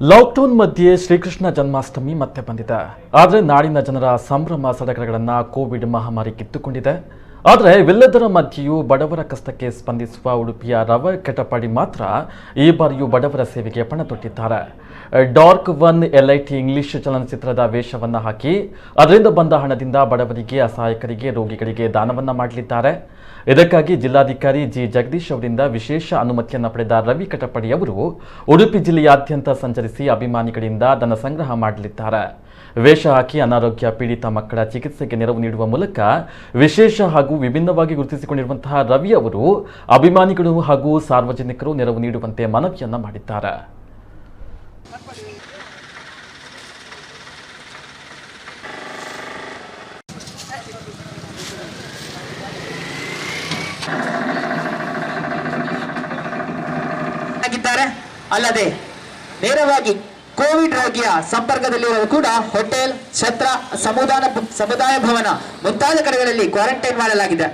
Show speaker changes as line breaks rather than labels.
Lockdown ಮಧ್ಯೆ ಶ್ರೀಕೃಷ್ಣ ಜನ್ಮಾಷ್ಟಮಿ ಮತ್ತೆ ಬಂದಿದೆ. ಆದರೆ ನಾಡಿನ ಜನರ ಸಂಭ್ರಮ ಸಡಗರಗಳನ್ನು ಕೋವಿಡ್ ಮಹಾಮಾರಿ ಕಿತ್ತುಕೊಂಡಿದೆ. ಆದರೆ ಇವೆಲ್ಲದರ ಮಧ್ಯೆಯೂ ಬಡವರ ಕಷ್ಟಕ್ಕೆ ಸ್ಪಂದಿಸುವ ಉಡುಪಿಯ ರವ ಕೆಟಪಾಡಿ ಮಾತ್ರ ಈ ಬಾರಿಯೂ ಬಡವರ ಸೇವೆಗೆ ಪಣ ತೊಟ್ಟಿದ್ದಾರೆ. ಡಾರ್ಕ್ ಒನ್ LIT ಇಂಗ್ಲಿಷ್ ಚಲನಚಿತ್ರದ ವೇಷವನ್ನು ಹಾಕಿ ಅದರಿಂದ ಬಂದ ಹಣದಿಂದ ಬಡವರಿಗೆ, ಅಸಹಾಯಕರಿಗೆ, ರೋಗಿಗಳಿಗೆ ದಾನವನ್ನ ಮಾಡಲಿದ್ದಾರೆ. ಇದಕ್ಕಾಗಿ ಜಿಲ್ಲಾಧಿಕಾರಿ ಜಿ ಜಗದೀಶ್ ಅವರಿಂದ ವಿಶೇಷ ಅನುಮತಿಯನ್ನು ಪಡೆದ ರವಿ ಕಟಪಾಡಿ ಅವರು ಉಡುಪಿ ಜಿಲ್ಲೆಯಾದ್ಯಂತ ಸಂಚರಿಸಿ ಅಭಿಮಾನಿಗಳಿಂದ ಧನ ಸಂಗ್ರಹ ಮಾಡಲಿದ್ದಾರೆ. ವೇಷ ಹಾಕಿ ಅನಾರೋಗ್ಯ ಪೀಡಿತ ಮಕ್ಕಳ ಚಿಕಿತ್ಸೆಗೆ ನೆರವು ನೀಡುವ ಮೂಲಕ ವಿಶೇಷ ಹಾಗೂ ವಿಭಿನ್ನವಾಗಿ ಗುರುತಿಸಿಕೊಂಡಿರುವಂತಹ ರವಿ ಅವರು ಅಭಿಮಾನಿಗಳು ಹಾಗೂ ಸಾರ್ವಜನಿಕರು ನೆರವು ನೀಡುವಂತೆ ಮನವಿಯನ್ನ ಮಾಡಿದ್ದಾರೆ.
ಅಲ್ಲದೆ ನೇರವಾಗಿ ಕೋವಿಡ್ ರೋಗಿಯ ಸಂಪರ್ಕದಲ್ಲಿರುವ ಕೂಡ ಹೋಟೆಲ್, ಛತ್ರ, ಸಮುದಾಯ ಭವನ ಮುಂತಾದ ಕಡೆಗಳಲ್ಲಿ ಕ್ವಾರಂಟೈನ್ ಮಾಡಲಾಗಿದೆ.